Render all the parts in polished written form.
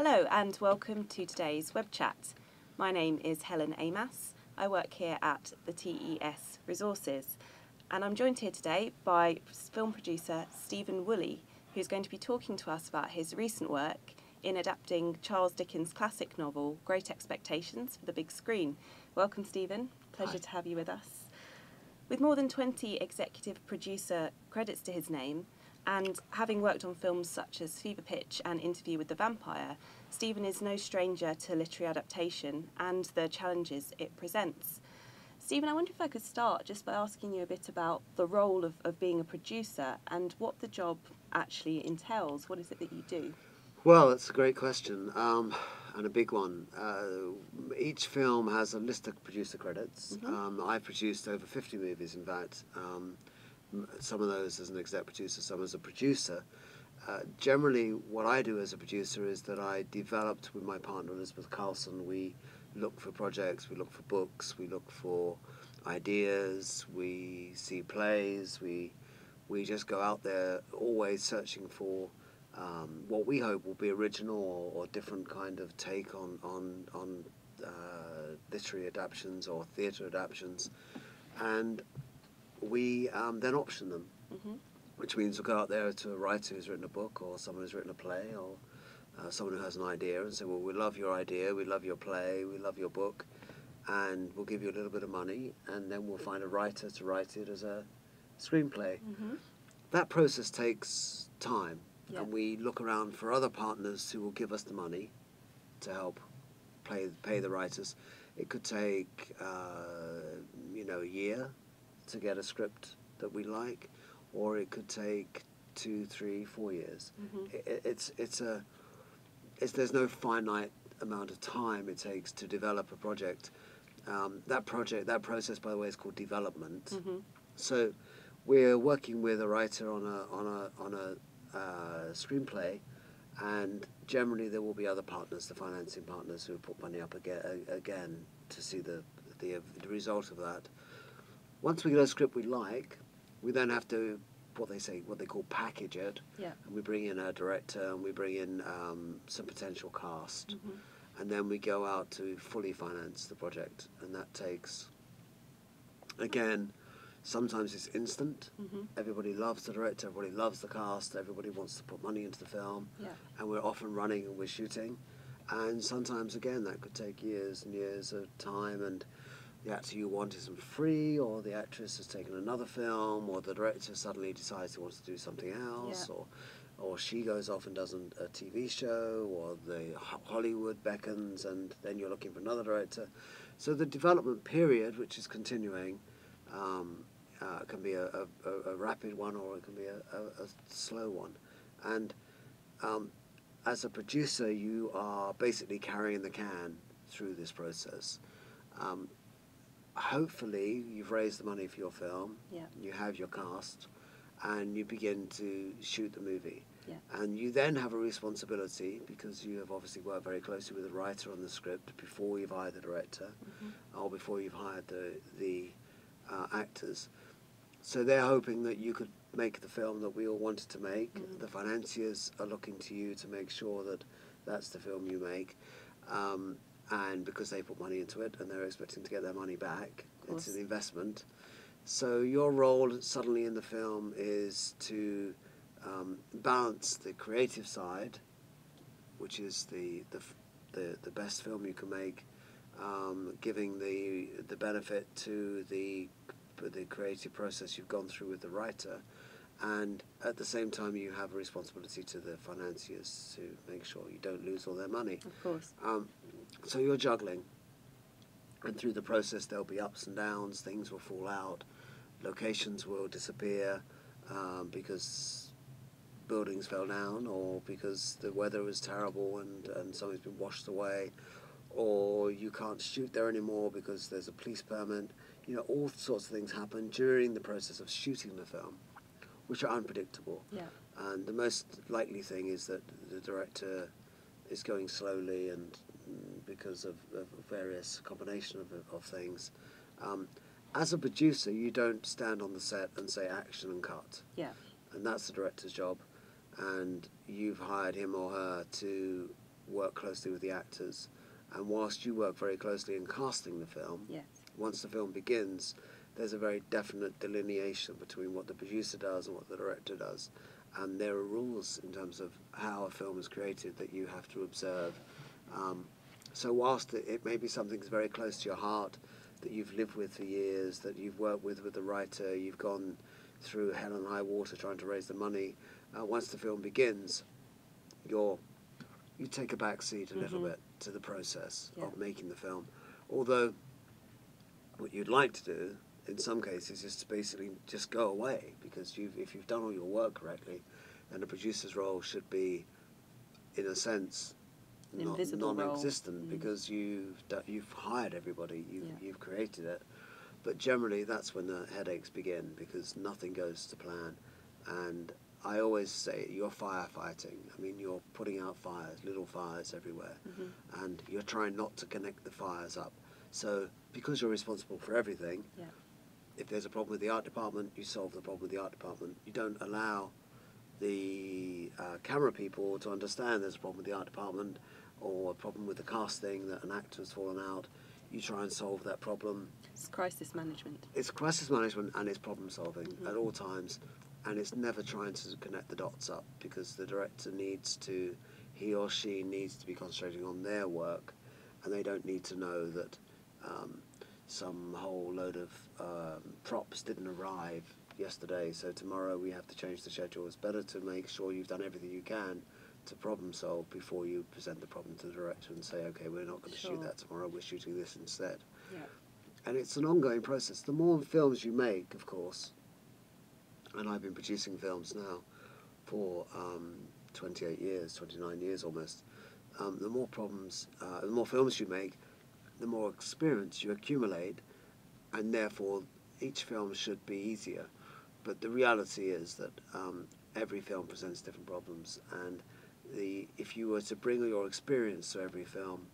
Hello and welcome to today's web chat. My name is Helen Amas. I work here at the TES Resources, and I'm joined here today by film producer Stephen Woolley, who's going to be talking to us about his recent work in adapting Charles Dickens' classic novel Great Expectations for the big screen. Welcome, Stephen. Pleasure to have you with us. With more than 20 executive producer credits to his name, and having worked on films such as Fever Pitch and Interview with the Vampire, Stephen is no stranger to literary adaptation and the challenges it presents. Stephen, I wonder if I could start just by asking you a bit about the role of being a producer and what the job actually entails. What is it that you do? Well, that's a great question, and a big one. Each film has a list of producer credits. I've produced over 50 movies, in fact. Some of those as an exec producer, some as a producer. Generally, what I do as a producer is that I developed with my partner Elizabeth Carlson. We look for projects, we look for books, we look for ideas, we see plays, we just go out there always searching for what we hope will be original or different kind of take on literary adaptations or theatre adaptations, and we then option them, which means we'll go out there to a writer who's written a book or someone who's written a play or someone who has an idea and say, well, we love your idea, we love your play, we love your book, and we'll give you a little bit of money, and then we'll find a writer to write it as a screenplay. That process takes time, and we look around for other partners who will give us the money to help pay the writers. It could take a year to get a script that we like, or it could take 2, 3, 4 years. There's no finite amount of time it takes to develop a project. That process, by the way, is called development. So we're working with a writer on a screenplay, and generally there will be other partners, the financing partners, who put money up again to see the result of that. Once we get a script we like, we then have to what they call package it, and we bring in a director and we bring in some potential cast, and then we go out to fully finance the project, and that takes, again, sometimes it's instant. Everybody loves the director, everybody loves the cast, everybody wants to put money into the film, and we're often running and we're shooting, and sometimes again that could take years and years of time, and the actor you want isn't free, or the actress has taken another film, or the director suddenly decides he wants to do something else, or she goes off and does a TV show, or the Hollywood beckons, and then you're looking for another director. So the development period, which is continuing, can be a rapid one, or it can be a slow one. And as a producer, you are basically carrying the can through this process. Hopefully you've raised the money for your film, you have your cast, and you begin to shoot the movie. And you then have a responsibility, because you have obviously worked very closely with the writer on the script before you've hired the director, or before you've hired the actors. So they're hoping that you could make the film that we all wanted to make. The financiers are looking to you to make sure that that's the film you make. And because they put money into it and they're expecting to get their money back, it's an investment. So your role suddenly in the film is to balance the creative side, which is the best film you can make, giving the benefit to the creative process you've gone through with the writer, and at the same time you have a responsibility to the financiers to make sure you don't lose all their money. Of course. So you're juggling, and through the process there'll be ups and downs, things will fall out, locations will disappear because buildings fell down, or because the weather was terrible and something's been washed away, or you can't shoot there anymore because there's a police permit. All sorts of things happen during the process of shooting the film, which are unpredictable. And the most likely thing is that the director is going slowly, and because of various combination of things. As a producer, you don't stand on the set and say action and cut. And that's the director's job. And you've hired him or her to work closely with the actors, and whilst you work very closely in casting the film, Yes. once the film begins, there's a very definite delineation between what the producer does and what the director does, and there are rules in terms of how a film is created that you have to observe. So whilst it may be something that's very close to your heart, that you've lived with for years, that you've worked with the writer, you've gone through hell and high water trying to raise the money, once the film begins, you take a back seat a little bit to the process of making the film. Although what you'd like to do in some cases is to basically just go away, because if you've done all your work correctly, then the producer's role should be, in a sense, non-existent, because you've hired everybody, you've created it. But generally that's when the headaches begin, because nothing goes to plan. And I always say you're firefighting. I mean, you're putting out fires, little fires everywhere, and you're trying not to connect the fires up. So because you're responsible for everything, if there's a problem with the art department, you solve the problem with the art department. You don't allow the camera people to understand there's a problem with the art department, or a problem with the casting, that an actor's fallen out. You try and solve that problem. It's crisis management. It's crisis management, and it's problem solving at all times. And it's never trying to connect the dots up, because the director he or she needs to be concentrating on their work, and they don't need to know that some whole load of props didn't arrive yesterday, so tomorrow we have to change the schedule. It's better to make sure you've done everything you can to problem solve before you present the problem to the director and say, okay, we're not going to shoot that tomorrow, we're shooting this instead. And it's an ongoing process. The more films you make, of course, and I've been producing films now for 28 years, 29 years almost, the more films you make, the more experience you accumulate, and therefore each film should be easier. But the reality is that every film presents different problems, and if you were to bring your experience to every film,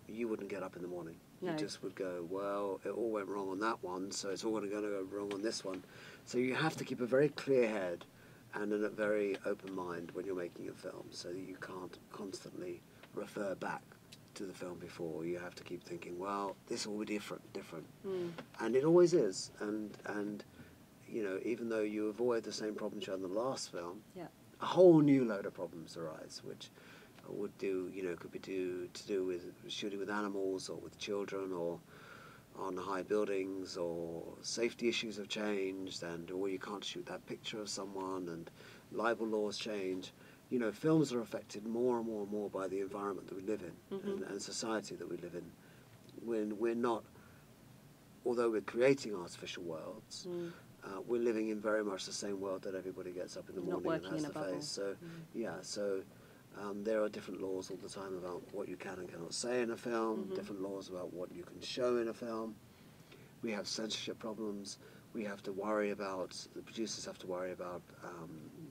you wouldn't get up in the morning. No. You just would go, well, it all went wrong on that one, so it's all going to go wrong on this one. So you have to keep a very clear head and a very open mind when you're making a film, so that you can't constantly refer back to the film before. You have to keep thinking, well, this will be different. And it always is. And you know, even though you avoid the same problems you had in the last film, a whole new load of problems arise, which could be to do with shooting with animals, or with children, or on high buildings, or safety issues have changed, or you can't shoot that picture of someone, and libel laws change. You know, films are affected more and more and more by the environment that we live in, and society that we live in. When we're not, although we're creating artificial worlds, we're living in very much the same world that everybody gets up in the morning and has to face. So, there are different laws all the time about what you can and cannot say in a film, different laws about what you can show in a film. We have censorship problems. We have to worry about, the producers have to worry about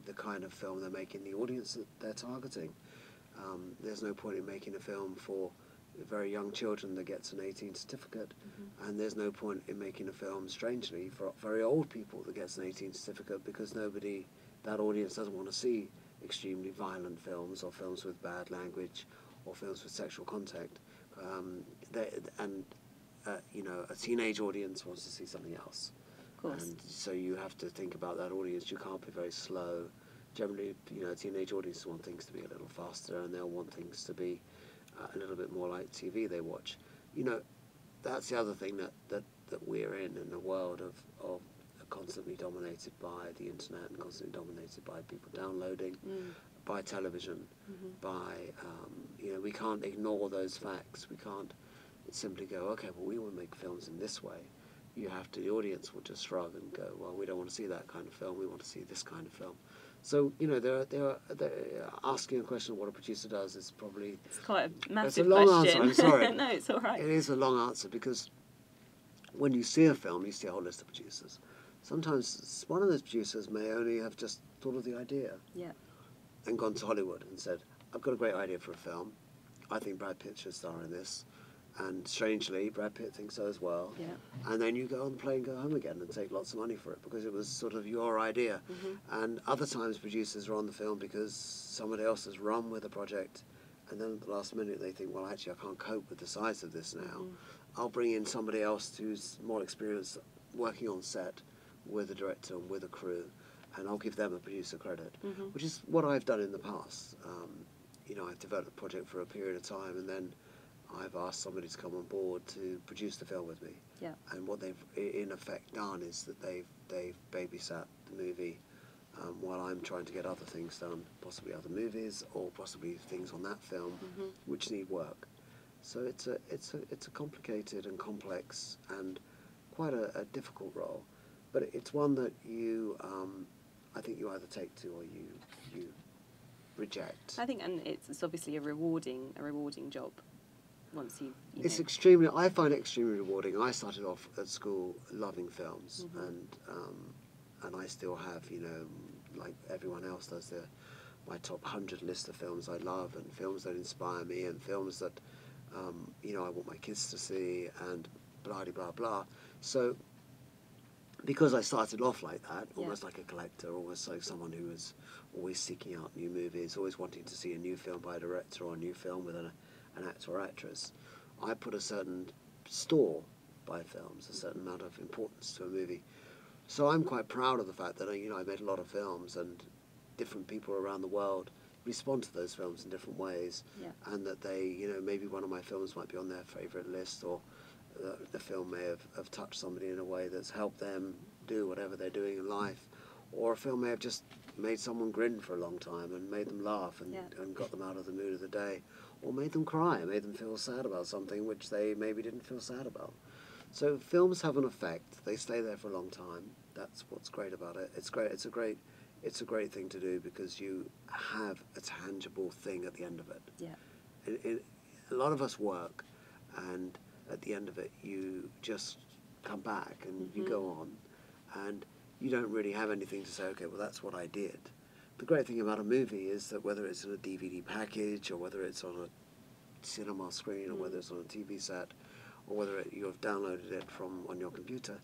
the kind of film they're making, the audience that they're targeting. There's no point in making a film for very young children that gets an 18 certificate, and there's no point in making a film, strangely, for very old people that gets an 18 certificate, because that audience doesn't want to see extremely violent films, or films with bad language, or films with sexual content. A teenage audience wants to see something else. And so you have to think about that audience. You can't be very slow. Generally, teenage audiences want things to be a little faster, and they'll want things to be a little bit more like TV they watch. That's the other thing that we're in a world of constantly dominated by the internet, and constantly dominated by people downloading, by television, by we can't ignore those facts. We can't simply go, okay, well, we want to make films in this way. The audience will just shrug and go, well, we don't want to see that kind of film, we want to see this kind of film. So, they're asking a question of what a producer does is probably... It's quite a massive question. It's a long question. answer, I'm sorry. No, it's all right. It is a long answer, because when you see a film, you see a whole list of producers. Sometimes one of those producers may only have just thought of the idea and gone to Hollywood and said, I've got a great idea for a film. I think Brad Pitt should star in this. And strangely, Brad Pitt thinks so as well. And then you go on the plane, go home again, and take lots of money for it, because it was sort of your idea. And other times producers are on the film because somebody else has run with the project, and then at the last minute they think, well, actually I can't cope with the size of this now. I'll bring in somebody else who's more experienced working on set with a director and with a crew, and I'll give them a producer credit, which is what I've done in the past. You know, I've developed a project for a period of time, and then I've asked somebody to come on board to produce the film with me. Yeah. And what they've in effect done is that they've babysat the movie while I'm trying to get other things done, possibly other movies or possibly things on that film which need work. So it's a complicated and complex and quite a difficult role, but it's one that you I think you either take to or you reject. I think, and it's obviously a rewarding job once you It's know. extremely. I find it extremely rewarding. I started off at school loving films, and I still have, you know, like everyone else does, my top 100 list of films I love, and films that inspire me, and films that you know, I want my kids to see, and blah blah blah. So because I started off like that, almost like a collector, almost like someone who was always seeking out new movies, always wanting to see a new film by a director or a new film with an actor or actress, I put a certain store by films, a certain amount of importance to a movie. So I'm quite proud of the fact that, you know, I made a lot of films, and different people around the world respond to those films in different ways, and that they, you know, maybe one of my films might be on their favourite list, or the film may have touched somebody in a way that's helped them do whatever they're doing in life, or a film may have just made someone grin for a long time and made them laugh and got them out of the mood of the day, or made them cry, made them feel sad about something which they maybe didn't feel sad about. So films have an effect. They stay there for a long time. That's what's great about it. It's great. It's a great thing to do because you have a tangible thing at the end of it. Yeah. A lot of us work, and at the end of it, you just come back and you go on, and you don't really have anything to say, okay, well, that's what I did. The great thing about a movie is that whether it's in a DVD package, or whether it's on a cinema screen, or whether it's on a TV set, or whether you've downloaded it from on your computer,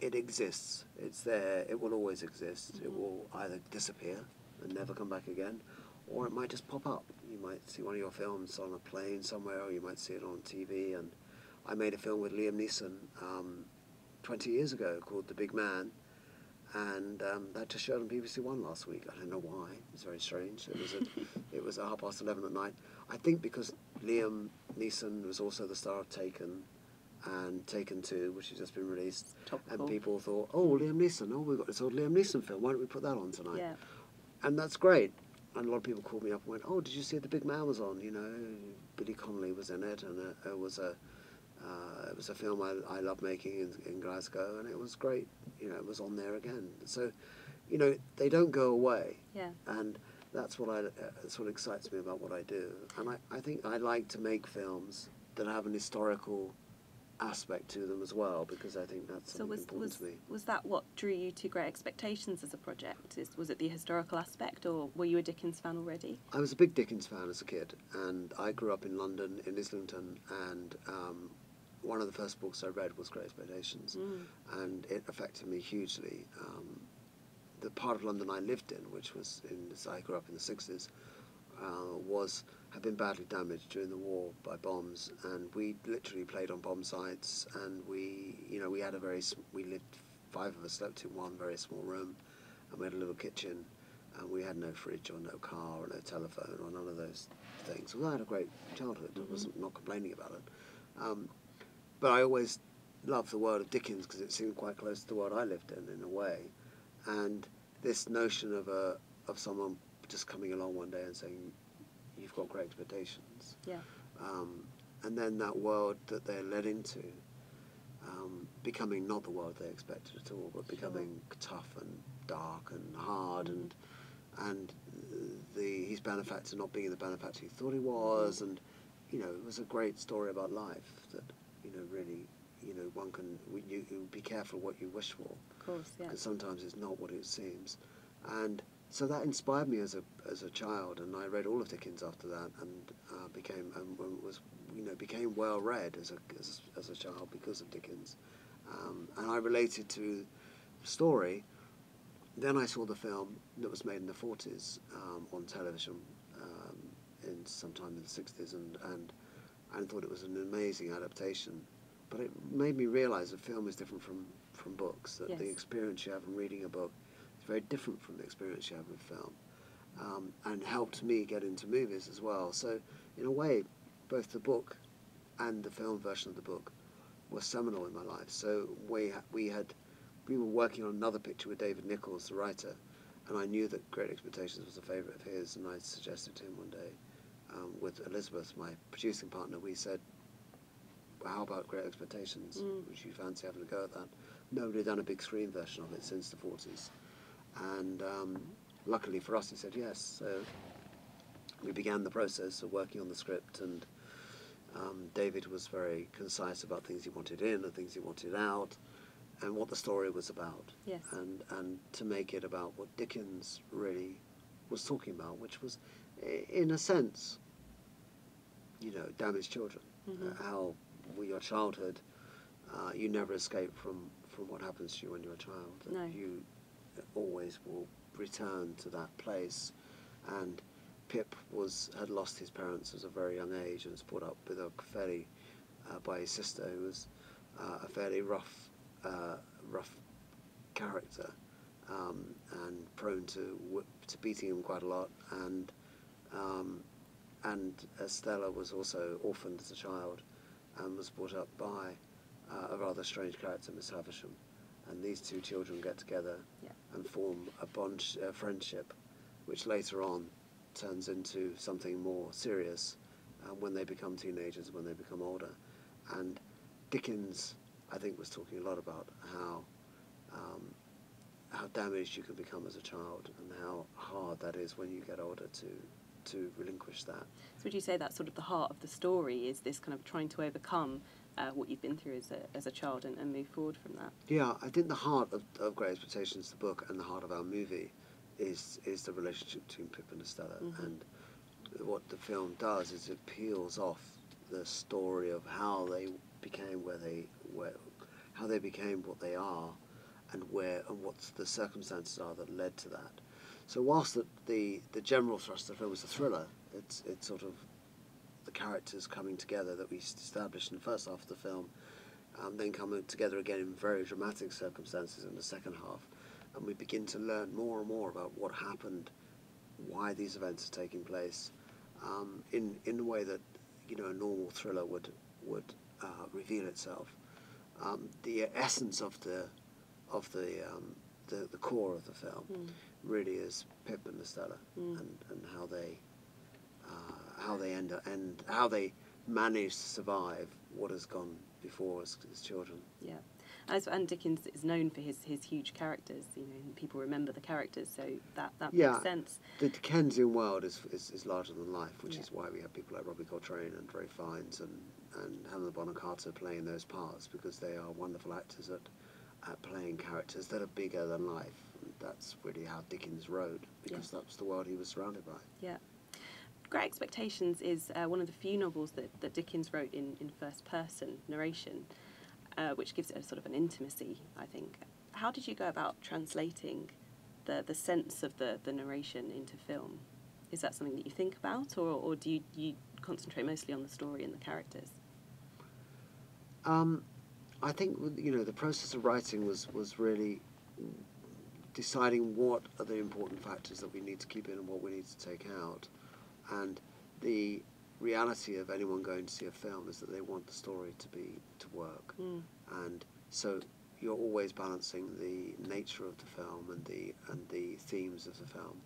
it exists. It's there. It will always exist. It will either disappear and never come back again, or it might just pop up. You might see one of your films on a plane somewhere, or you might see it on TV. And I made a film with Liam Neeson 20 years ago called The Big Man, and that just showed on BBC One last week. I don't know why. It's very strange. It was at 11:30 at night. I think because Liam Neeson was also the star of Taken and Taken 2, which has just been released. Topical. And people thought, oh, Liam Neeson, oh, we've got this old Liam Neeson film, why don't we put that on tonight? Yeah. And that's great. And a lot of people called me up and went, oh, did you see The Big Man was on? You know, Billy Connolly was in it, and it was a film I love making in Glasgow, and it was great. You know, it was on there again. So, you know, they don't go away. Yeah. And that's what excites me about what I do. And I think I like to make films that have an historical aspect to them as well, because I think that's something important to me. Was that what drew you to Great Expectations as a project? Was it the historical aspect, or were you a Dickens fan already? I was a big Dickens fan as a kid, and I grew up in London, in Islington, and one of the first books I read was Great Expectations, and it affected me hugely. The part of London I lived in, which was I grew up in the 60s, had been badly damaged during the war by bombs, and we literally played on bomb sites, and we lived, 5 of us slept in one very small room, and we had a little kitchen, and we had no fridge or no car or no telephone or none of those things. Well, I had a great childhood. I wasn't not complaining about it, but I always loved the world of Dickens because it seemed quite close to the world I lived in a way, and this notion of someone just coming along one day and saying, you've got great expectations. Yeah. And then that world that they're led into becoming not the world they expected at all, but becoming tough and dark and hard, and his benefactor not being the benefactor he thought he was, and, you know, it was a great story about life that, you know, really, you know, you be careful what you wish for. Of course, yeah. Because sometimes it's not what it seems. And so that inspired me as a child, and I read all of Dickens after that, and became well read as a child because of Dickens, and I related to the story. Then I saw the film that was made in the 40s on television in sometime in the 60s, and thought it was an amazing adaptation. But it made me realise that film is different from books, that Yes. the experience you have in reading a book is very different from the experience you have in film, and helped me get into movies as well. So in a way, both the book and the film version of the book were seminal in my life. So we were working on another picture with David Nichols, the writer, and I knew that Great Expectations was a favourite of his, and I suggested to him one day, with Elizabeth, my producing partner, we said, well, how about Great Expectations? Would you fancy having a go at that? Nobody had done a big screen version of it since the 40s. And luckily for us, he said yes. So we began the process of working on the script, and David was very concise about things he wanted in and things he wanted out, and what the story was about. Yes. And to make it about what Dickens really was talking about, which was, in a sense, damaged children. How your childhood, you never escape from what happens to you when you're a child. No. You always will return to that place. And Pip had lost his parents at a very young age and was brought up with a fairly by his sister, who was a fairly rough character, and prone to beating him quite a lot. And Stella was also orphaned as a child and was brought up by a rather strange character, Miss Havisham. And these two children get together and form a friendship, which later on turns into something more serious when they become teenagers, when they become older. And Dickens, I think, was talking a lot about how damaged you can become as a child, and how hard that is when you get older to relinquish that. So would you say that's sort of the heart of the story, is this kind of trying to overcome what you've been through as a child and move forward from that? Yeah, I think the heart of Great Expectations, the book, and the heart of our movie is the relationship between Pip and Estella. And what the film does is it peels off the story of how they became how they became what they are, and what the circumstances are that led to that. So whilst the general thrust of the film is a thriller, it's sort of the characters coming together that we established in the first half of the film, then coming together again in very dramatic circumstances in the second half, and we begin to learn more and more about what happened, why these events are taking place, in a way that a normal thriller would reveal itself. The essence of the core of the film really is Pip and Estella, and how they manage to survive what has gone before as children. Yeah. And Dickens is known for his huge characters, and people remember the characters, so that makes sense. The Dickensian world is larger than life, which is why we have people like Robbie Coltrane and Ray Fiennes and Helena Bonham Carter playing those parts, because they are wonderful actors at playing characters that are bigger than life. And that's really how Dickens wrote, because that's the world he was surrounded by. Yeah. Great Expectations is one of the few novels that Dickens wrote in first-person narration, which gives it a sort of an intimacy, I think. How did you go about translating the sense of the narration into film? Is that something that you think about, or do you concentrate mostly on the story and the characters? I think the process of writing was really deciding what are the important factors that we need to keep in and what we need to take out. And the reality of anyone going to see a film is that they want the story to work. And so you're always balancing the nature of the film and the themes of the film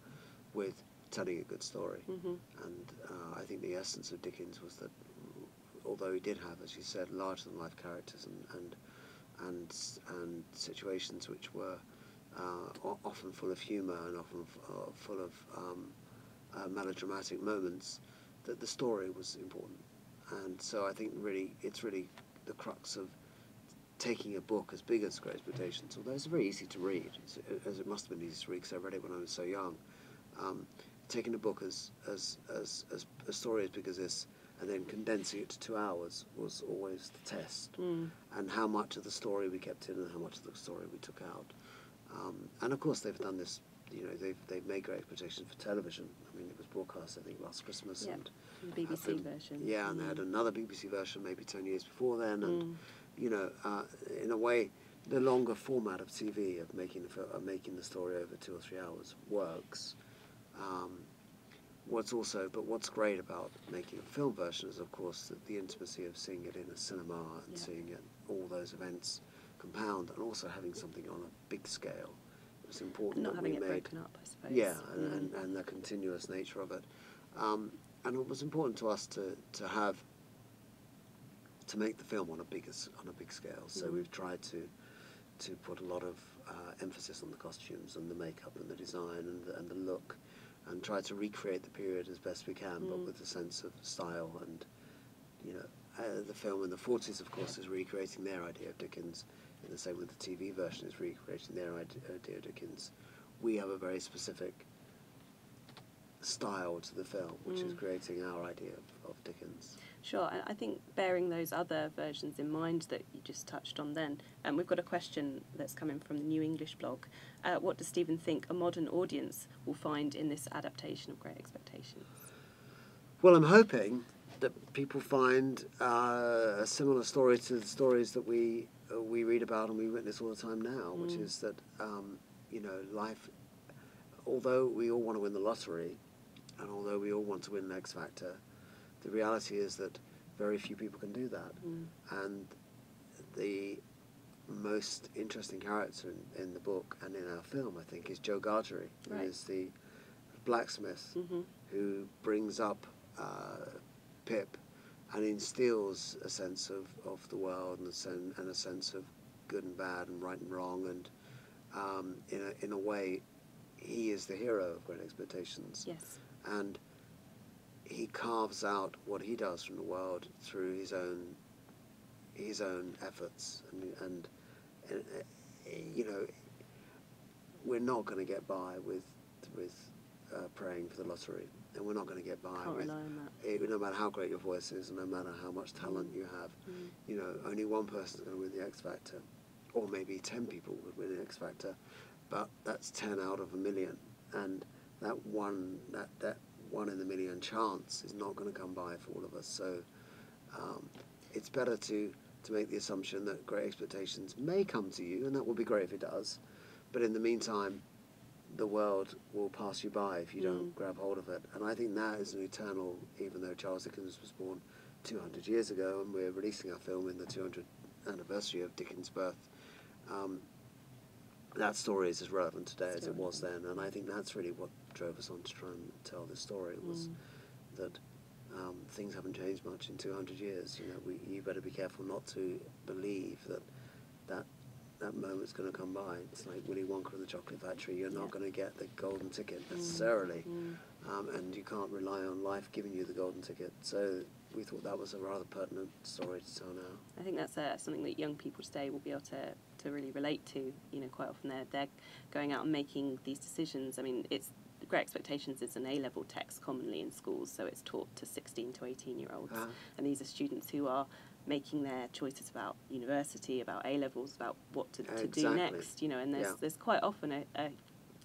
with telling a good story. And I think the essence of Dickens was that, although he did have, as you said, larger than life characters and situations which were often full of humour and often full of melodramatic moments, that the story was important. And so I think it's really the crux of taking a book as big as Great Expectations, although it's very easy to read, as it must have been easy to read because I read it when I was so young. Taking a book as a story as big as this, and then condensing it to 2 hours, was always the test. And how much of the story we kept in and how much of the story we took out. And of course they've done this they've made Great Expectations for television. I mean, it was broadcast, I think, last Christmas. Yeah, And the BBC version. Yeah, and they had another BBC version maybe 10 years before then. And, in a way, the longer format of TV, of making the story over 2 or 3 hours, works. What's great about making a film version is, of course, the intimacy of seeing it in a cinema and seeing it, all those events compound, and also having something on a big scale. It's important Not that having we it made, broken up, I suppose. yeah, and the continuous nature of it, and it was important to us to make the film on a big scale. So we've tried to put a lot of emphasis on the costumes and the makeup and the design and the look, and try to recreate the period as best we can, but with a sense of style. And the film in the 40s, of course, is recreating their idea of Dickens, in the same way the TV version is recreating their idea of Dickens. We have a very specific style to the film, which is creating our idea of Dickens. Sure, and I think bearing those other versions in mind that you just touched on then, we've got a question that's coming from the New English blog. What does Stephen think a modern audience will find in this adaptation of Great Expectations? Well, I'm hoping that people find a similar story to the stories that we read about and we witness all the time now, which is that, life, although we all want to win the lottery, and although we all want to win an X Factor, the reality is that very few people can do that. And the most interesting character in the book and in our film, I think, is Joe Gargery, who is the blacksmith who brings up Pip and instills a sense of the world and a sense of good and bad and right and wrong. And in a way, he is the hero of Great Expectations. Yes. And he carves out what he does from the world through his own efforts, and we're not going to get by with praying for the lottery, and we're not going to get by Can't with rely on that. No matter how great your voice is, and no matter how much talent you have. Only one person's going to win the X Factor, or maybe 10 people would win the X Factor, but that's 10 out of a million, and that one in the million chance is not going to come by for all of us. So it's better to make the assumption that Great Expectations may come to you, and that would be great if it does, but in the meantime, the world will pass you by if you don't grab hold of it. And I think that is an eternal, even though Charles Dickens was born 200 years ago, and we're releasing our film in the 200th anniversary of Dickens' birth, that story is as relevant today as it was then. And I think that's really what drove us on to try and tell this story, was that things haven't changed much in 200 years. You better be careful not to believe that moment's going to come by. It's like Willy Wonka and the Chocolate Factory. You're not going to get the golden ticket necessarily, and you can't rely on life giving you the golden ticket. So we thought that was a rather pertinent story to tell now. I think that's something that young people today will be able to really relate to. Quite often they're going out and making these decisions. I mean, Great Expectations is an A-level text commonly in schools, so it's taught to 16 to 18-year-olds, and these are students who are making their choices about university, about A-levels, about what to do next. And there's quite often a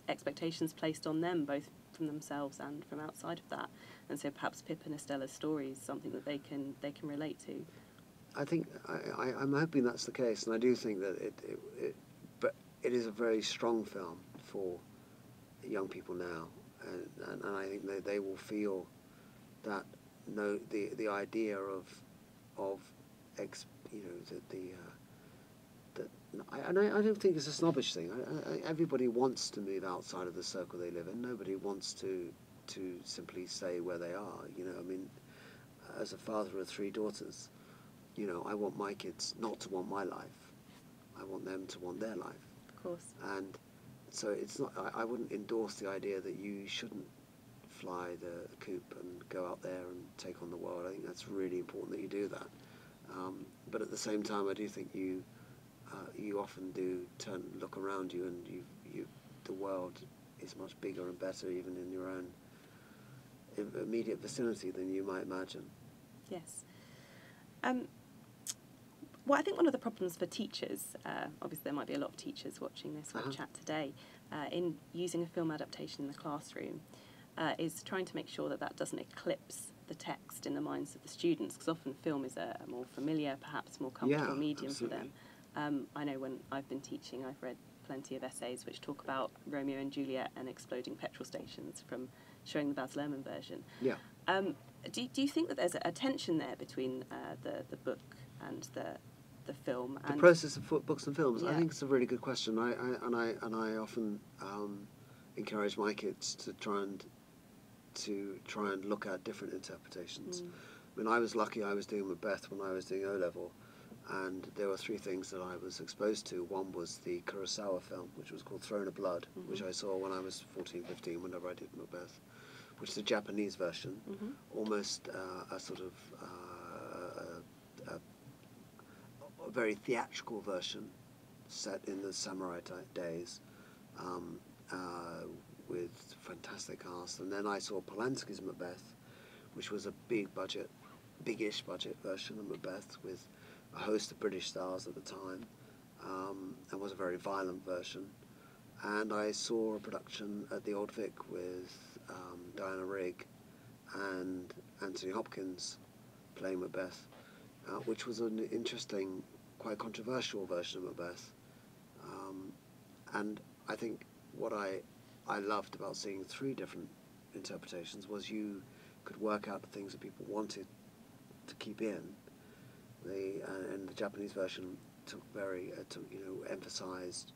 expectations placed on them, both from themselves and from outside of that. And so perhaps Pip and Estella's story is something that they can relate to. I think I'm hoping that's the case, and I do think that but it is a very strong film for young people now, and I think they will feel that the idea of I don't think it's a snobbish thing. Everybody wants to move outside of the circle they live in. Nobody wants to simply stay where they are. I mean, as a father of 3 daughters, I want my kids not to want my life. I want them to want their life. Of course. And so it's not. I wouldn't endorse the idea that you shouldn't fly the coop and go out there and take on the world. I think that's really important that you do that. But at the same time, I do think you often do look around you, and the world is much bigger and better, even in your own immediate vicinity, than you might imagine. Yes. Well, I think one of the problems for teachers, obviously there might be a lot of teachers watching this web chat today, in using a film adaptation in the classroom, is trying to make sure that that doesn't eclipse the text in the minds of the students, because often film is a more familiar, perhaps more comfortable medium absolutely. for them. I know when I've been teaching, I've read plenty of essays which talk about Romeo and Juliet and exploding petrol stations from showing the Baz Luhrmann version. Yeah. Do you think that there's a tension there between the book and the film? The And process of books and films. I Yeah. think it's a really good question. I often encourage my kids to try and look at different interpretations. I mean, I was lucky. I was doing Macbeth when I was doing O level, and there were three things that I was exposed to. One was the Kurosawa film, which was called Throne of Blood, which I saw when I was 14, 15, whenever I did Macbeth, which is the Japanese version, almost a sort of a very theatrical version set in the samurai days, with fantastic cast. And then I saw Polanski's Macbeth, which was a big-ish budget version of Macbeth with a host of British stars at the time, and was a very violent version. And I saw a production at the Old Vic with Diana Rigg and Anthony Hopkins playing Macbeth, which was an interesting, quite controversial version of Macbeth. And I think what I loved about seeing three different interpretations was you could work out the things that people wanted to keep in. And the Japanese version emphasised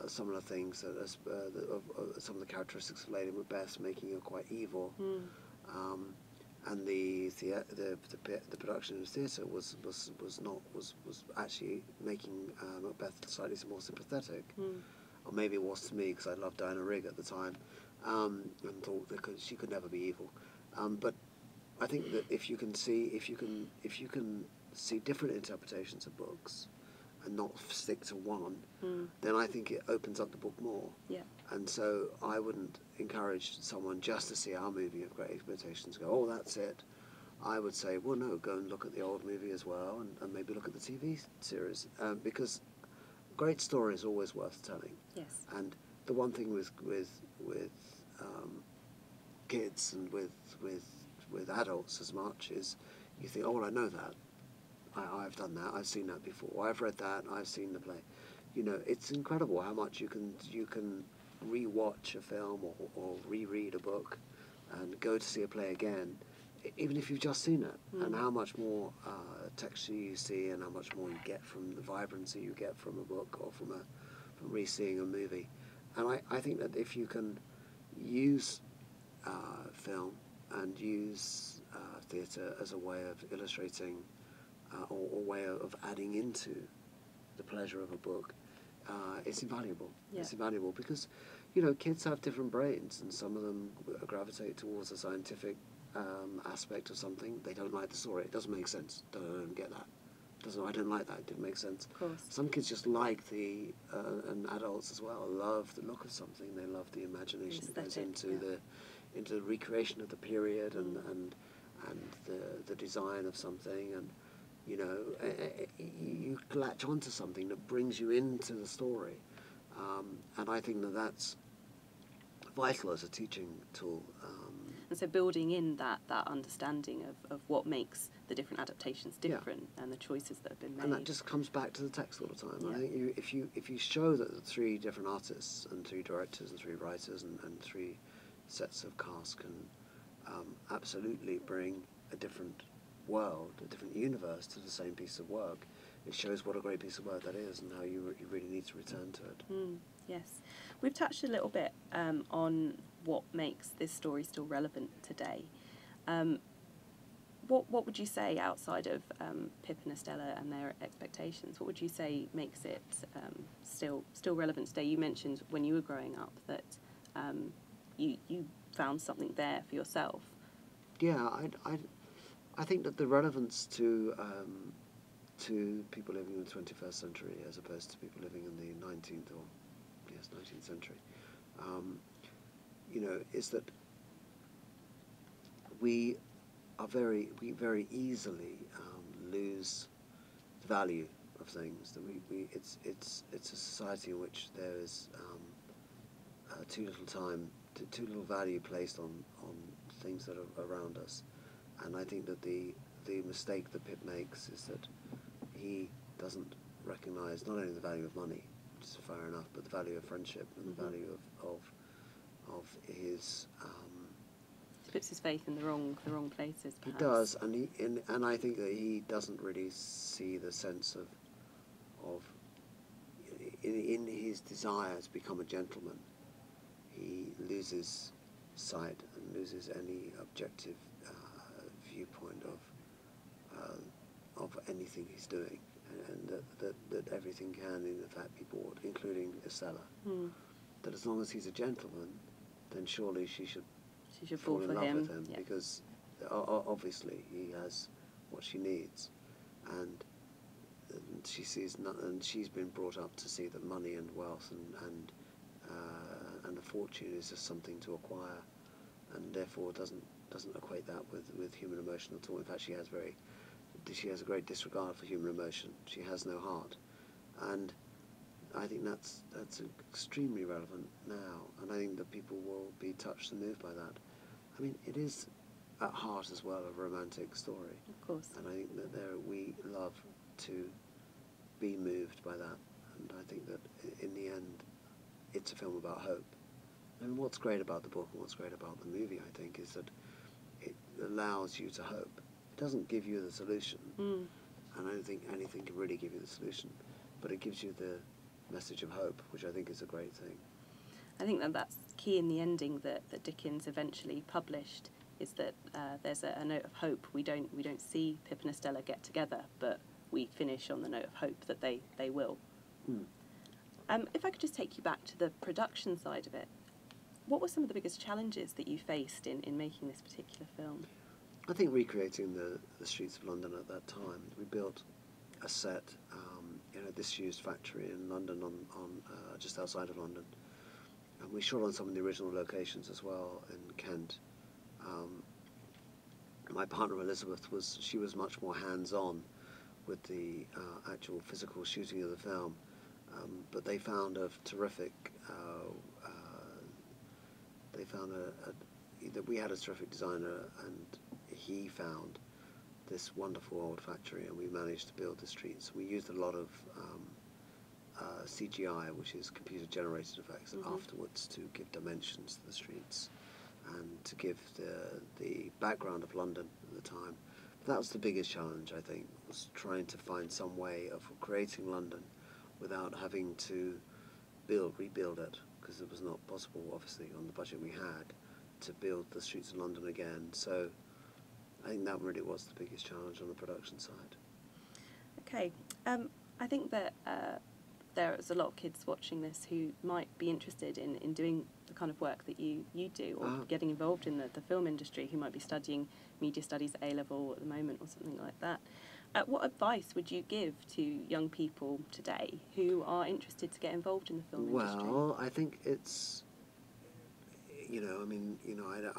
some of the things some of the characteristics of Lady Macbeth, making her quite evil. And the production in the theatre was actually making Macbeth slightly more sympathetic, or maybe it was to me because I loved Diana Rigg at the time, and thought she could never be evil. But I think that if you can see different interpretations of books and not stick to one, then I think it opens up the book more. Yeah. And so I wouldn't encourage someone just to see our movie of Great Expectations and go, oh, that's it. I would say, well, no, go and look at the old movie as well, and maybe look at the TV series, because great story is always worth telling. Yes. And the one thing with kids and with adults as much is you think, oh, well, I know that. I've done that. I've seen that before. I've read that. I've seen the play. You know, it's incredible how much you can re-watch a film or reread a book and go to see a play again, even if you've just seen it, and how much more texture you see and how much more you get from the vibrancy you get from a book or from re-seeing a movie. And I think that if you can use film and use theatre as a way of illustrating or way of adding into the pleasure of a book, it's invaluable. Yeah. It's invaluable because, you know, kids have different brains, and some of them gravitate towards a scientific aspect of something. They don't like the story. It doesn't make sense. Don't get that. I don't like that. It didn't make sense. Of course. Some kids just like and adults as well, love the look of something. They love the imagination that goes into the recreation of the period and the design of something, and you know, you latch onto something that brings you into the story, and I think that's vital as a teaching tool. And so building in that understanding of what makes the different adaptations different and the choices that have been made. And that just comes back to the text all the time. Yeah. I think if you show that the three different artists and three directors and three writers and three sets of cast can absolutely bring a different world, a different universe to the same piece of work, it shows what a great piece of work that is and how you really need to return to it. Yes. We've touched a little bit on what makes this story still relevant today. What would you say, outside of Pip and Estella and their expectations, what would you say makes it still relevant today? You mentioned when you were growing up that you found something there for yourself. Yeah, I think that the relevance to people living in the 21st century as opposed to people living in the 19th century, you know, is that we very easily lose the value of things. That it's a society in which there is too little time, too little value placed on things that are around us, and I think that the mistake that Pip makes is that he doesn't recognise not only the value of money, which is fair enough, but the value of friendship and the value of his. He puts his faith in the wrong places. Perhaps. He does, and I think that he doesn't really see the sense of in his desire to become a gentleman. He loses sight and loses any objective viewpoint of anything he's doing, and that everything can in fact be bought, including Estella. That as long as he's a gentleman, then surely she should fall in love with him, yeah. Because obviously he has what she needs, and she sees and she's been brought up to see that money and wealth and a fortune is just something to acquire, and therefore doesn't equate that with human emotion at all. In fact, she has a great disregard for human emotion. She has no heart, and I think that's extremely relevant now, and I think that people will be touched and moved by that. I mean, it is at heart as well a romantic story. Of course. And I think that we love to be moved by that, and I think that in the end, it's a film about hope. I mean, what's great about the book and what's great about the movie, I think, is that it allows you to hope. It doesn't give you the solution, and I don't think anything can really give you the solution, but it gives you the message of hope, which I think is a great thing. I think that's key in the ending that Dickens eventually published, is that there's a note of hope. We don't see Pip and Estella get together, but we finish on the note of hope that they will. If I could just take you back to the production side of it, what were some of the biggest challenges that you faced in making this particular film? I think recreating the streets of London at that time. We built a set in a disused factory in London, on just outside of London, and we shot on some of the original locations as well in Kent. My partner Elizabeth was much more hands-on with the actual physical shooting of the film, but they found a terrific. They found that we had a terrific designer, and he found this wonderful old factory, and we managed to build the streets. We used a lot of CGI, which is computer-generated effects, afterwards to give dimensions to the streets and to give the background of London at the time. But that was the biggest challenge, I think, was trying to find some way of creating London without having to rebuild it, because it was not possible, obviously, on the budget we had, to build the streets of London again. So I think that really was the biggest challenge on the production side. Okay, I think that there's a lot of kids watching this who might be interested in doing the kind of work that you do, or getting involved in the film industry, who might be studying media studies at A-level at the moment or something like that. What advice would you give to young people today who are interested to get involved in the film industry? Well, I think it's, I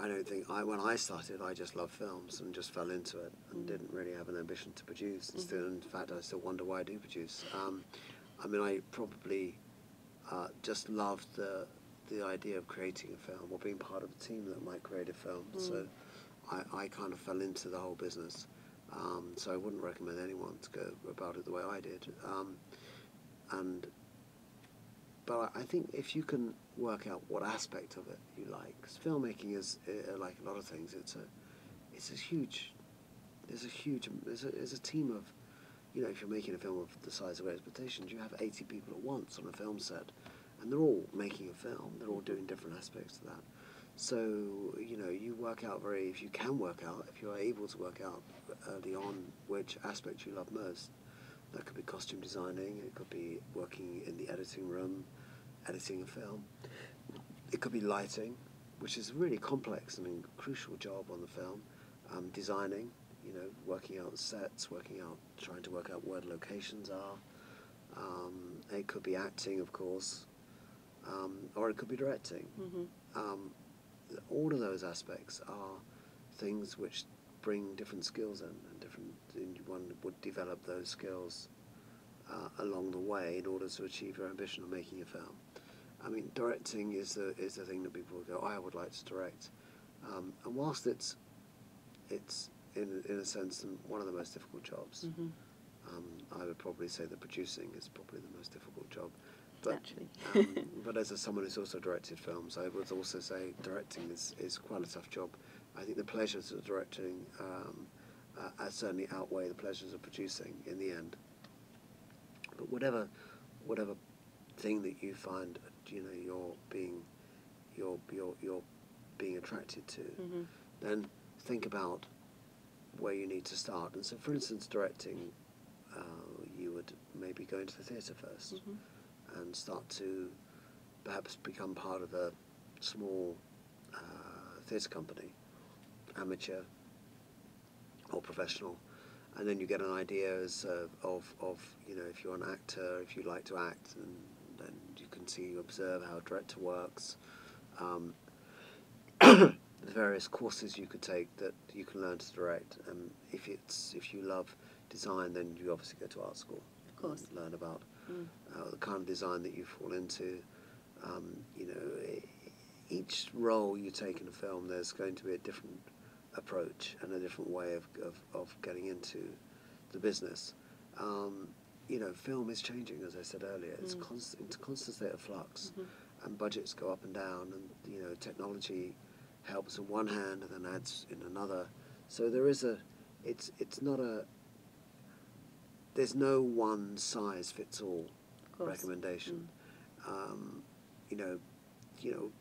don't think, when I started, I just loved films and just fell into it and didn't really have an ambition to produce. In fact, I still wonder why I do produce. I probably just loved the idea of creating a film, or being part of a team that might create a film. So I kind of fell into the whole business. So I wouldn't recommend anyone to go about it the way I did. But I think if you can work out what aspect of it you like, because filmmaking is like a lot of things. It's a huge. There's a team of, if you're making a film of the size of Expectations, you have 80 people at once on a film set, and they're all making a film. They're all doing different aspects of that. So, you work out if you are able to work out early on which aspect you love most. That could be costume designing, it could be working in the editing room, editing a film. It could be lighting, which is a really complex and crucial job on the film. Designing, working out sets, trying to work out where the locations are. It could be acting, of course, or it could be directing. All of those aspects are things which bring different skills in, and one would develop those skills along the way in order to achieve your ambition of making a film. I mean, directing is the thing that people go, I would like to direct, and whilst it's in a sense one of the most difficult jobs. Mm-hmm. I would probably say that producing is probably the most difficult job. But, Naturally. but as someone who's also directed films, I would also say directing is quite a tough job. I think the pleasures of directing certainly outweigh the pleasures of producing in the end. But whatever thing that you find, you're being attracted to, Mm-hmm. then think about where you need to start. And so, for instance, directing, you would maybe go into the theatre first. Mm-hmm. And start to perhaps become part of a small theatre company, amateur or professional, and then you get an idea of if you're an actor, if you like to act, and then you can observe how a director works. The various courses you could take that you can learn to direct, and if you love design, then you obviously go to art school. Of course. And learn about the kind of design that you fall into. Each role you take in a film, there's going to be a different approach and a different way of getting into the business. Film is changing, as I said earlier. It's a constant state of flux, and budgets go up and down, and technology helps in one hand and then adds in another. So there's no one size fits all recommendation.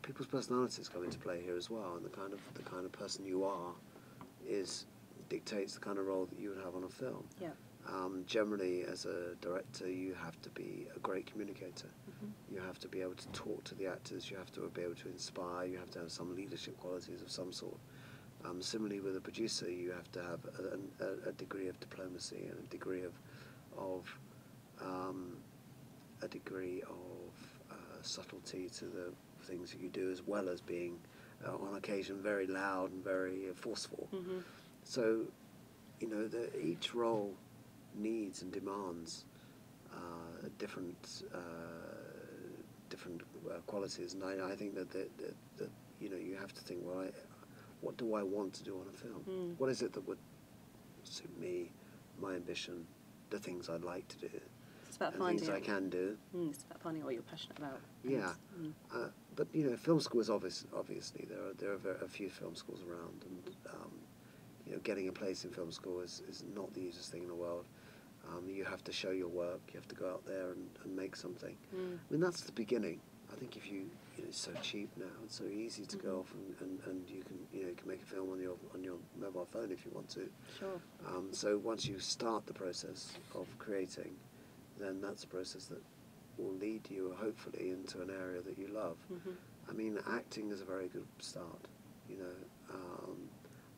People's personalities come into play here as well, and the kind of person you are dictates the kind of role that you would have on a film. Yeah. Generally, as a director, you have to be a great communicator. Mm-hmm. You have to be able to talk to the actors. You have to be able to inspire. You have to have some leadership qualities of some sort. Similarly, with a producer, you have to have a degree of diplomacy and a degree of subtlety to the things that you do, as well as being on occasion very loud and very forceful. Mm-hmm. So, each role needs and demands different qualities, and I think that you have to think, well, what do I want to do on a film? What is it that would suit me, my ambition, the things I'd like to do, it's about and things I can do. It's about finding what you're passionate about. Yeah, but film school is obviously there are a few film schools around, and getting a place in film school is not the easiest thing in the world. You have to show your work. You have to go out there and make something. I mean, that's the beginning. I think if it's so cheap now. It's so easy to go off and you can make a film on your mobile phone if you want to. Sure. So once you start the process of creating, then that's a process that will lead you hopefully into an area that you love. Mm-hmm. I mean, acting is a very good start.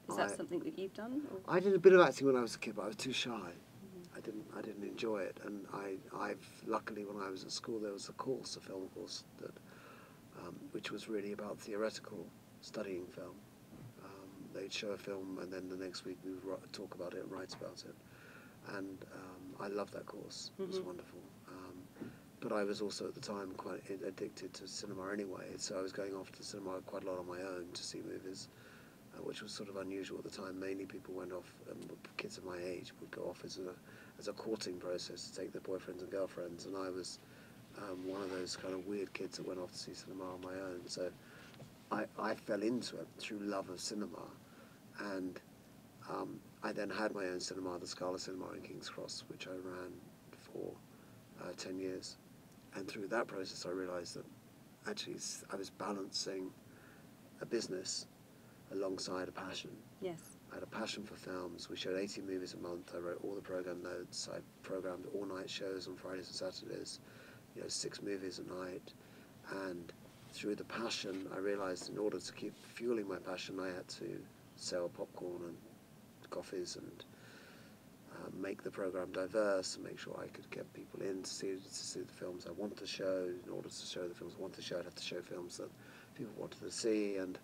Is that something that you've done? Or? I did a bit of acting when I was a kid, but I was too shy. I didn't enjoy it, and I've luckily, when I was at school, there was a film course that which was really about theoretical studying film. They'd show a film, and then the next week we would talk about it and write about it, and I loved that course. It was wonderful. But I was also at the time quite addicted to cinema anyway, so I was going off to the cinema quite a lot on my own to see movies. Which was sort of unusual at the time. Mainly people went off, kids of my age would go off as a courting process to take their boyfriends and girlfriends, and I was one of those kind of weird kids that went off to see cinema on my own. So I fell into it through love of cinema, and I then had my own cinema, the Scala Cinema in King's Cross, which I ran for 10 years. And through that process I realised that actually I was balancing a business alongside a passion. Yes. I had a passion for films. We showed 18 movies a month. I wrote all the program notes. I programmed all-night shows on Fridays and Saturdays, 6 movies a night. And through the passion, I realised in order to keep fueling my passion, I had to sell popcorn and coffees and make the program diverse and make sure I could get people in to see the films I want to show. In order to show the films I want to show, I'd have to show films that people wanted to see, and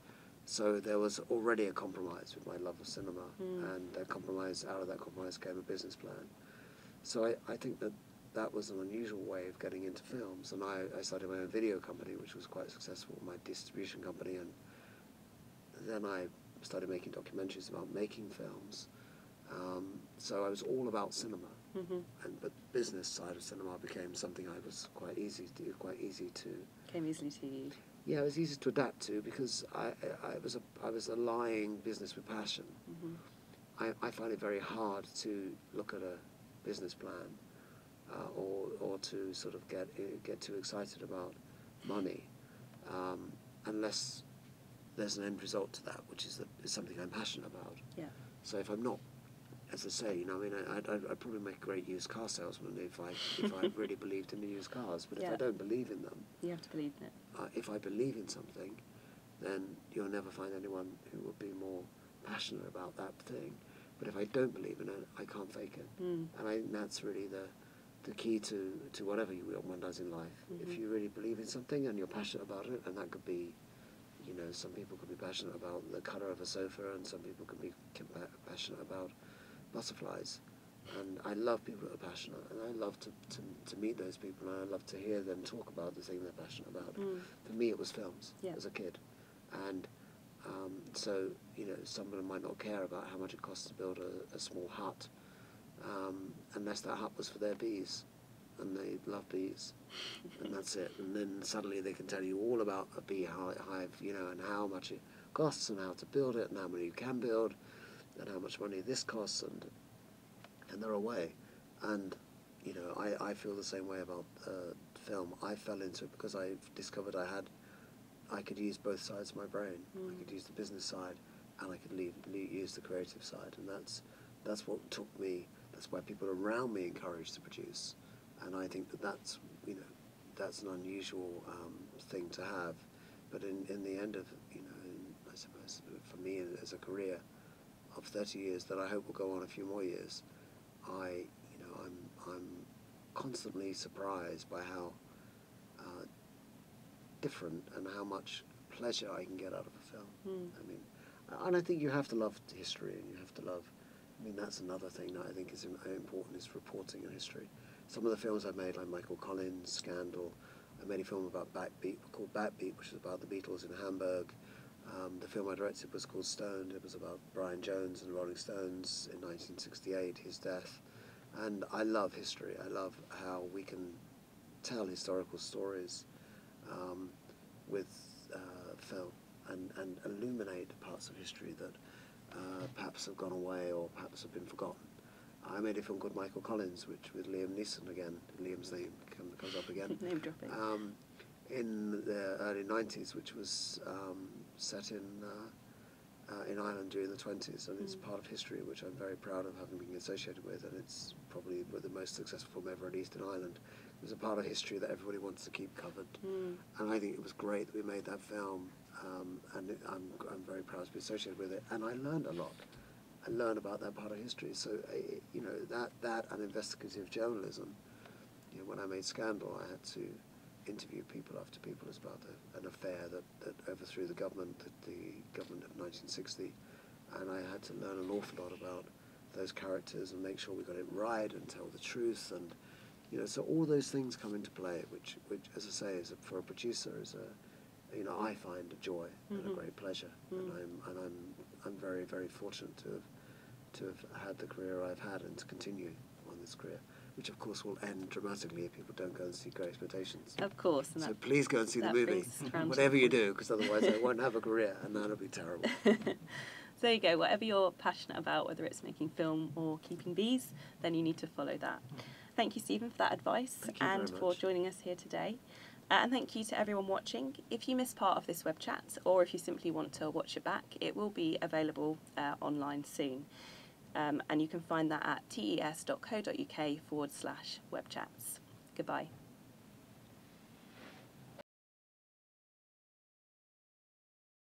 so there was already a compromise with my love of cinema, and out of that compromise came a business plan. So I think that that was an unusual way of getting into films. And I started my own video company, which was quite successful, my distribution company. And then I started making documentaries about making films. So I was all about cinema. But the business side of cinema became something I was quite easy to. Came easily to you. Yeah, it was easy to adapt to because I was allying business with passion. I find it very hard to look at a business plan or to sort of get too excited about money unless there's an end result to that, which is something I'm passionate about. Yeah. So if I'm not, as I say, I'd probably make a great used car salesman if I really believed in the used cars. But if I don't believe in them, you have to believe in it. If I believe in something, then you'll never find anyone who would be more passionate about that thing. But if I don't believe in it, I can't fake it. And I think that's really the key to whatever one does in life. If you really believe in something and you're passionate about it, and that could be, some people could be passionate about the colour of a sofa, and some people could be passionate about butterflies. And I love people that are passionate, and I love to meet those people, and I love to hear them talk about the thing they're passionate about. For me, it was films as a kid. And so, someone might not care about how much it costs to build a small hut, unless that hut was for their bees, and they love bees, and that's it. And then suddenly they can tell you all about a beehive, and how much it costs, and how to build it, and how many you can build, and how much money this costs, and they're away. And I feel the same way about film. I fell into it because I discovered I could use both sides of my brain. I could use the business side, and I could use the creative side, and that's what took me. That's why people around me encouraged to produce, and I think that's an unusual thing to have. But in the end of I suppose for me as a career of 30 years that I hope will go on a few more years, I'm constantly surprised by how different and how much pleasure I can get out of a film. And I think you have to love history, and you have to love. That's another thing that I think is important, is reporting on history. Some of the films I've made, like Michael Collins, Scandal. I made a film about called Backbeat, which is about the Beatles in Hamburg. The film I directed was called Stoned. It was about Brian Jones and the Rolling Stones in 1968, his death. And I love history. I love how we can tell historical stories with film and illuminate parts of history that perhaps have gone away or perhaps have been forgotten. I made a film called Michael Collins, which with Liam Neeson again. Liam's name comes up again. Name dropping. In the early 90s, which was set in Ireland during the 20s, and it's part of history which I'm very proud of having been associated with, and it's probably the most successful film ever released in Ireland. It was a part of history that everybody wants to keep covered, and I think it was great that we made that film, and I'm very proud to be associated with it, and I learned a lot. I learned about that part of history, so that and investigative journalism. When I made Scandal, I had to interview people after people about an affair that overthrew the government of 1960, and I had to learn an awful lot about those characters and make sure we got it right and tell the truth, and so all those things come into play, which as I say, for a producer is I find a joy and a great pleasure, and I'm very, very fortunate to have had the career I've had and to continue on this career, which of course will end dramatically if people don't go and see Great Expectations. Of course. So please go and see the movie, whatever you do, because otherwise I won't have a career, and that'll be terrible. So there you go, whatever you're passionate about, whether it's making film or keeping bees, then you need to follow that. Thank you, Stephen, for that advice and for joining us here today. And thank you to everyone watching. If you missed part of this web chat, or if you simply want to watch it back, it will be available online soon. And you can find that at tes.co.uk/webchats. Goodbye.